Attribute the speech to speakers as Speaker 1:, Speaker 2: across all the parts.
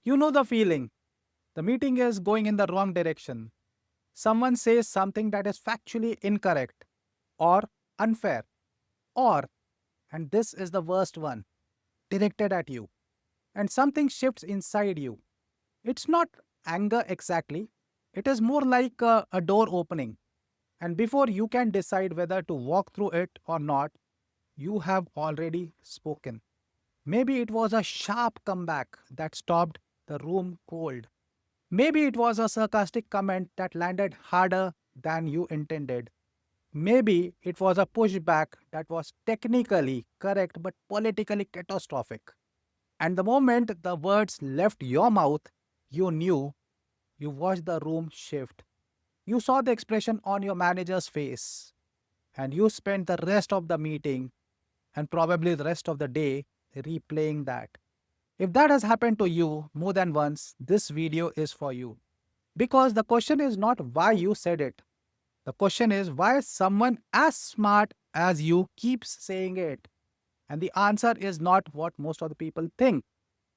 Speaker 1: You know the feeling. The meeting is going in the wrong direction. Someone says something that is factually incorrect or unfair, or, and this is the worst one, directed at you, and something shifts inside you. It's not anger exactly, it is more like a door opening. And before you can decide whether to walk through it or not, you have already spoken. Maybe it was a sharp comeback that stopped the room cold. Maybe it was a sarcastic comment that landed harder than you intended. Maybe it was a pushback that was technically correct but politically catastrophic. And the moment the words left your mouth, you knew. You watched the room shift. You saw the expression on your manager's face. And you spent the rest of the meeting and probably the rest of the day replaying that. If that has happened to you more than once, this video is for you. Because the question is not why you said it. The question is why someone as smart as you keeps saying it. And the answer is not what most of the people think.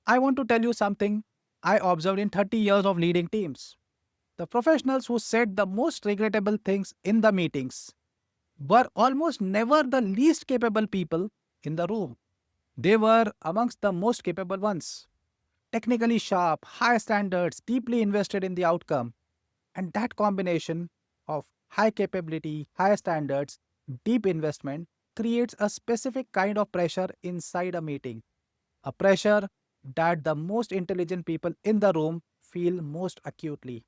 Speaker 1: I want to tell you something I observed in 30 years of leading teams. The professionals who said the most regrettable things in the meetings were almost never the least capable people in the room. They were amongst the most capable ones. Technically sharp, high standards, deeply invested in the outcome. And that combination of high capability, high standards, deep investment creates a specific kind of pressure inside a meeting. A pressure that the most intelligent people in the room feel most acutely.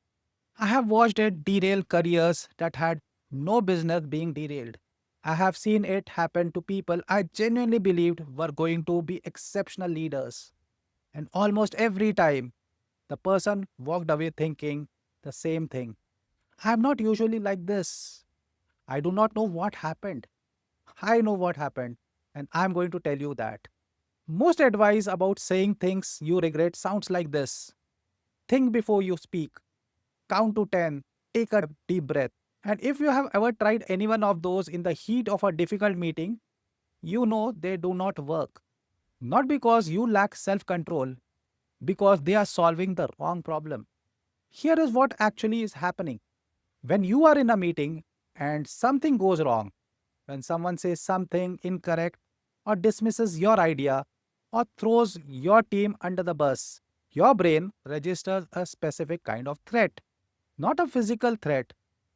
Speaker 1: I have watched it derail careers that had no business being derailed. I have seen it happen to people I genuinely believed were going to be exceptional leaders. And almost every time, the person walked away thinking the same thing. I am not usually like this. I do not know what happened. I know what happened, and I am going to tell you that. Most advice about saying things you regret sounds like this: think before you speak, count to 10, take a deep breath. And if you have ever tried any one of those in the heat of a difficult meeting, you know they do not work. Not because you lack self control, because they are solving the wrong problem. Here is what actually is happening. When you are in a meeting and something goes wrong, when someone says something incorrect or dismisses your idea or throws your team under the bus, your brain registers a specific kind of threat, not a physical threat,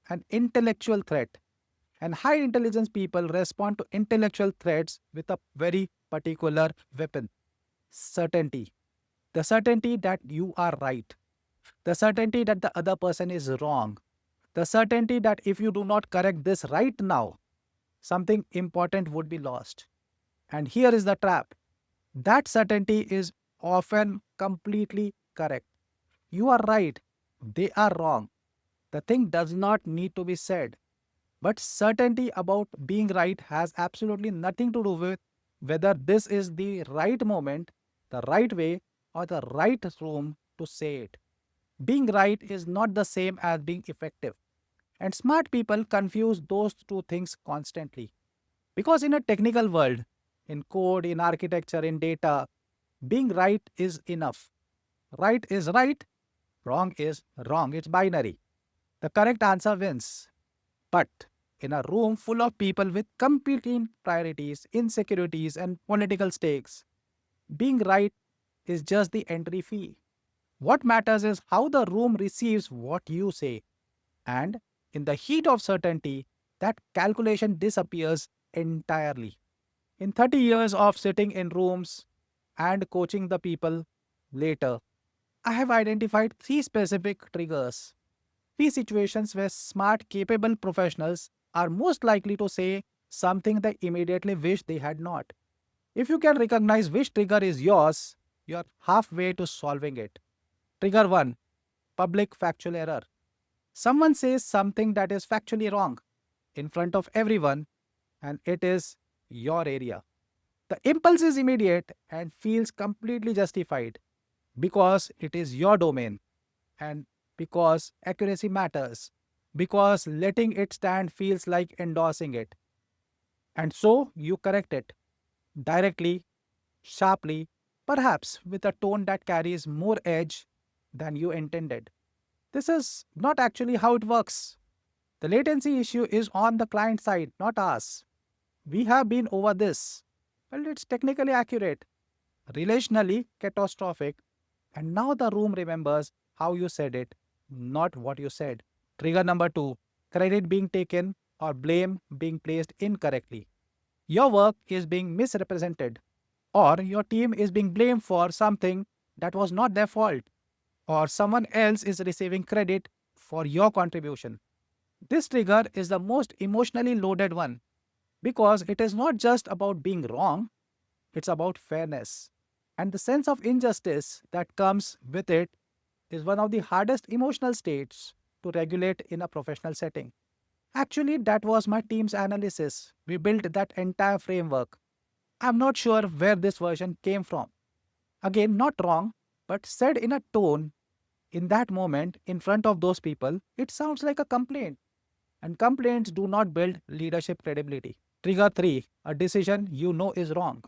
Speaker 1: an intellectual threat. And high intelligence people respond to intellectual threats with a very particular weapon: certainty. The certainty that you are right, the certainty that the other person is wrong, the certainty that if you do not correct this right now, something important would be lost. And here is the trap: that certainty is often completely correct. You are right, they are wrong. The thing does not need to be said. But certainty about being right has absolutely nothing to do with whether this is the right moment, the right way, or the right room to say it. Being right is not the same as being effective. And smart people confuse those two things constantly. Because in a technical world, in code, in architecture, in data, being right is enough. Right is right, wrong is wrong. It's binary. The correct answer wins. But in a room full of people with competing priorities, insecurities, and political stakes, being right is just the entry fee. What matters is how the room receives what you say. And in the heat of certainty, that calculation disappears entirely. In 30 years of sitting in rooms and coaching the people later, I have identified three specific triggers, three situations where smart, capable professionals are most likely to say something they immediately wish they had not. If you can recognize which trigger is yours, you're halfway to solving it. Trigger 1: public factual error. Someone says something that is factually wrong in front of everyone, and it is your area. The impulse is immediate and feels completely justified because it is your domain and because accuracy matters, because letting it stand feels like endorsing it. And so you correct it directly, sharply, perhaps with a tone that carries more edge than you intended. This is not actually how it works. The latency issue is on the client side, not us. We have been over this. Well, it's technically accurate, relationally catastrophic, and now the room remembers how you said it, not what you said. Trigger number two, credit being taken or blame being placed incorrectly. Your work is being misrepresented, or your team is being blamed for something that was not their fault, or someone else is receiving credit for your contribution. This trigger is the most emotionally loaded one because it is not just about being wrong, it's about fairness. And the sense of injustice that comes with it is one of the hardest emotional states to regulate in a professional setting. Actually, that was my team's analysis. We built that entire framework. I'm not sure where this version came from. Again, not wrong, but said in a tone in that moment in front of those people, it sounds like a complaint. And complaints do not build leadership credibility. Trigger 3, a decision you know is wrong.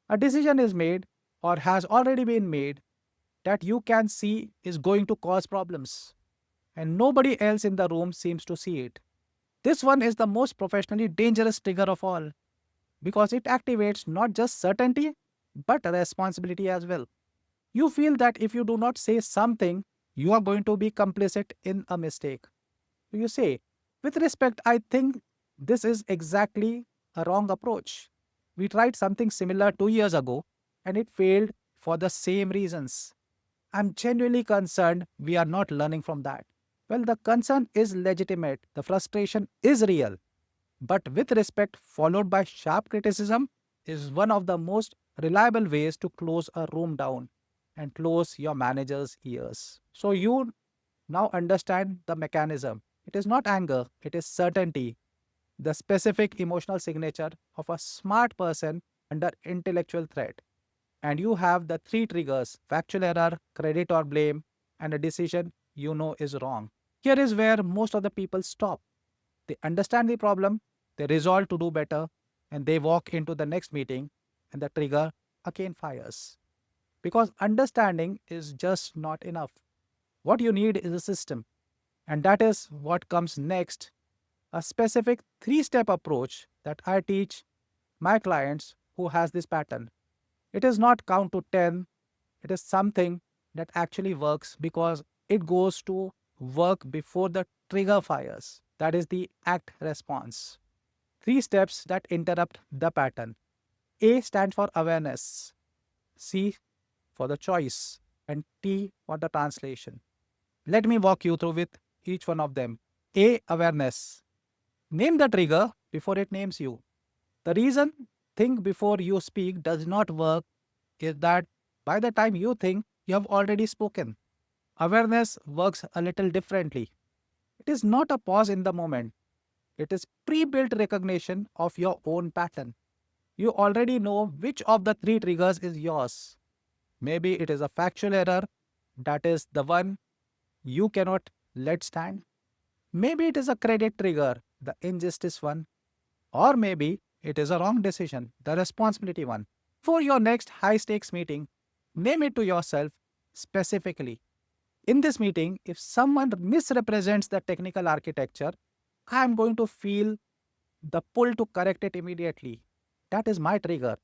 Speaker 1: A decision is made or has already been made that you can see is going to cause problems, and nobody else in the room seems to see it. This one is the most professionally dangerous trigger of all because it activates not just certainty but responsibility as well. You feel that if you do not say something, you are going to be complicit in a mistake. You say, with respect, I think this is exactly a wrong approach. We tried something similar 2 years ago and it failed for the same reasons. I'm genuinely concerned we are not learning from that. Well, the concern is legitimate, the frustration is real, but with respect followed by sharp criticism is one of the most reliable ways to close a room down and close your manager's ears. So you now understand the mechanism. It is not anger, it is certainty, the specific emotional signature of a smart person under intellectual threat. And you have the three triggers: factual error, credit or blame, and a decision you know is wrong. Here is where most of the people stop. They understand the problem, they resolve to do better, and they walk into the next meeting, and the trigger again fires. Because understanding is just not enough. What you need is a system, and that is what comes next, a specific three-step approach that I teach my clients who has this pattern. It is not count to 10, it is something that actually works because it goes to work before the trigger fires. That is the act response. Three steps that interrupt the pattern. A stands for awareness, C for the choice, and T for the translation. Let me walk you through with each one of them. A. Awareness. Name the trigger before it names you. The reason think before you speak does not work is that by the time you think, you have already spoken. Awareness works a little differently. It is not a pause in the moment, it is pre built recognition of your own pattern. You already know which of the three triggers is yours. Maybe it is a factual error, that is the one you cannot let stand. Maybe it is a credit trigger, the injustice one. Or maybe it is a wrong decision, the responsibility one. For your next high stakes meeting, name it to yourself specifically. In this meeting, if someone misrepresents the technical architecture, I am going to feel the pull to correct it immediately. That is my trigger.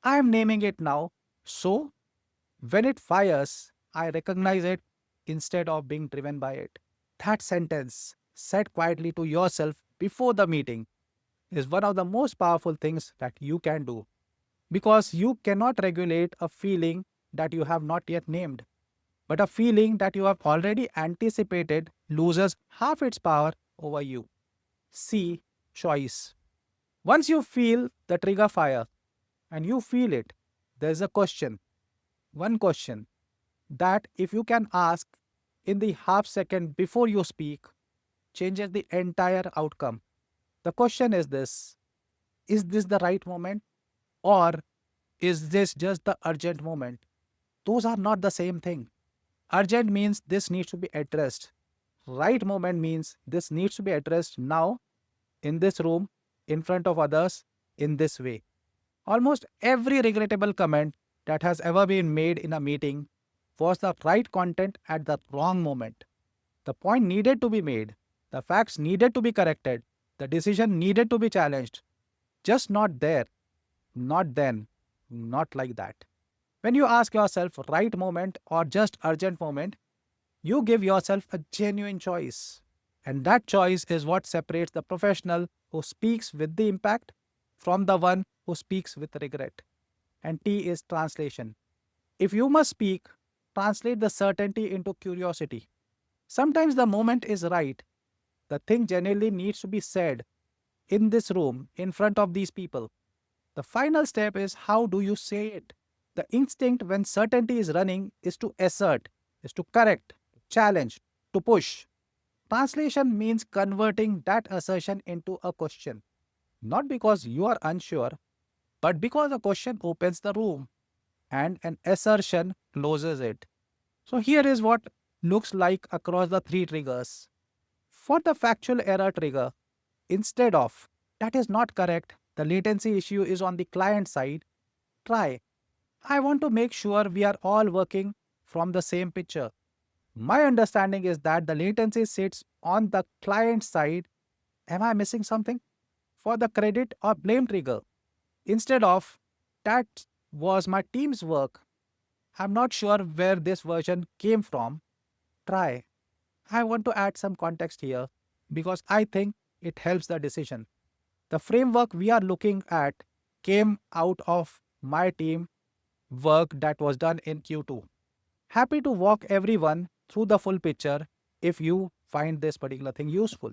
Speaker 1: I am naming it now, so when it fires, I recognize it instead of being driven by it. That sentence, said quietly to yourself before the meeting, is one of the most powerful things that you can do because you cannot regulate a feeling that you have not yet named. But a feeling that you have already anticipated loses half its power over you. C. Choice. Once you feel the trigger fire and you feel it, there is a question, one question, that if you can ask in the half second before you speak, changes the entire outcome. The question is this the right moment? Or is this just the urgent moment? Those are not the same thing. Urgent means this needs to be addressed. Right moment means this needs to be addressed now, in this room, in front of others, in this way. Almost every regrettable comment that has ever been made in a meeting was the right content at the wrong moment. The point needed to be made, the facts needed to be corrected, the decision needed to be challenged. Just not there, not then, not like that. When you ask yourself right moment or just urgent moment, you give yourself a genuine choice. And that choice is what separates the professional who speaks with the impact from the one who speaks with regret. And T is translation. If you must speak, translate the certainty into curiosity. Sometimes the moment is right. The thing genuinely needs to be said in this room, in front of these people. The final step is how do you say it? The instinct when certainty is running is to assert, is to correct, to challenge, to push. Translation means converting that assertion into a question. Not because you are unsure, but because a question opens the room and an assertion closes it. So here is what looks like across the three triggers. For the factual error trigger, instead of that is not correct, the latency issue is on the client side, try. I want to make sure we are all working from the same picture. My understanding is that the latency sits on the client side. Am I missing something? For the credit or blame trigger, instead of that was my team's work, I'm not sure where this version came from, try. I want to add some context here because I think it helps the decision. The framework we are looking at came out of my team work that was done in Q2. Happy to walk everyone through the full picture if you find this particular thing useful.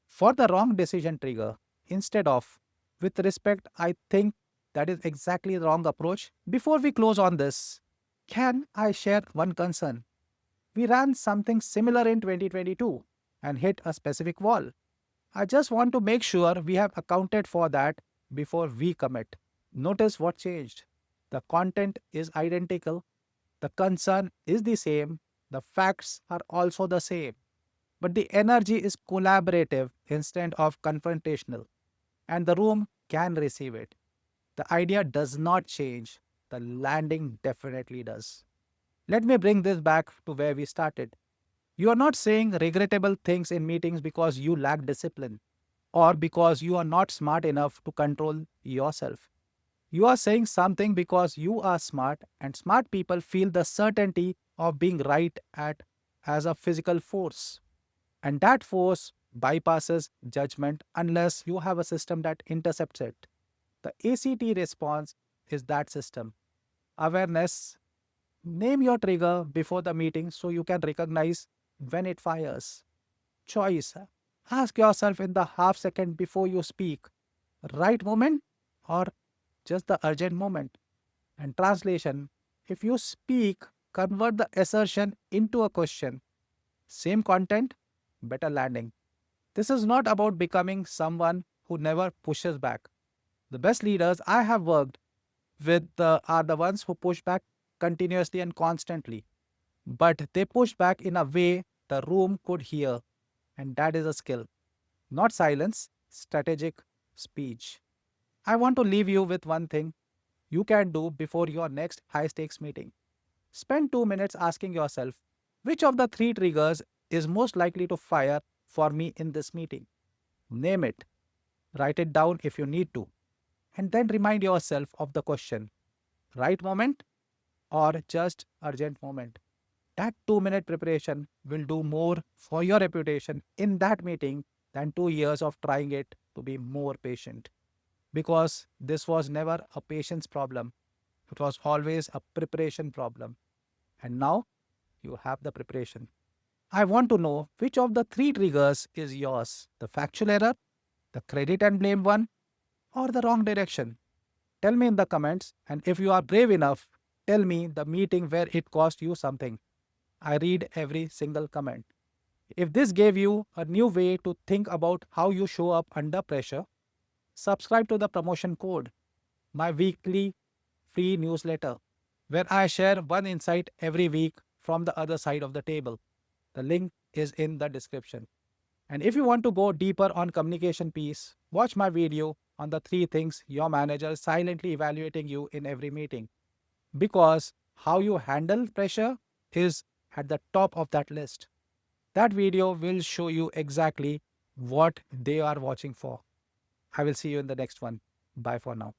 Speaker 1: For the wrong decision trigger, instead of with respect, I think that is exactly the wrong approach. Before we close on this, can I share one concern? We ran something similar in 2022 and hit a specific wall. I just want to make sure we have accounted for that before we commit. Notice what changed. The content is identical, the concern is the same, the facts are also the same, but the energy is collaborative instead of confrontational, and the room can receive it. The idea does not change, the landing definitely does. Let me bring this back to where we started. You are not saying regrettable things in meetings because you lack discipline or because you are not smart enough to control yourself. You are saying something because you are smart, and smart people feel the certainty of being right at as a physical force. And that force bypasses judgment unless you have a system that intercepts it. The ACT response is that system. Awareness. Name your trigger before the meeting so you can recognize when it fires. Choice. Ask yourself in the half second before you speak, right moment or just the urgent moment. And translation. If you speak, convert the assertion into a question. Same content, better landing. This is not about becoming someone who never pushes back. The best leaders I have worked with are the ones who push back continuously and constantly. But they push back in a way the room could hear, and that is a skill. Not silence, strategic speech. I want to leave you with one thing you can do before your next high stakes meeting. Spend 2 minutes asking yourself which of the three triggers is most likely to fire for me in this meeting. Name it, write it down if you need to, and then remind yourself of the question right moment or just urgent moment. That 2 minute preparation will do more for your reputation in that meeting than 2 years of trying it to be more patient. Because this was never a patience problem, it was always a preparation problem. And now you have the preparation. I want to know which of the three triggers is yours, the factual error, the credit and blame one, or the wrong direction. Tell me in the comments, and if you are brave enough, tell me the meeting where it cost you something. I read every single comment. If this gave you a new way to think about how you show up under pressure, subscribe to the promotion code, my weekly free newsletter, where I share one insight every week from the other side of the table. The link is in the description. And if you want to go deeper on communication piece, watch my video on the three things your manager is silently evaluating you in every meeting. because how you handle pressure is at the top of that list. That video will show you exactly what they are watching for. I will see you in the next one. Bye for now.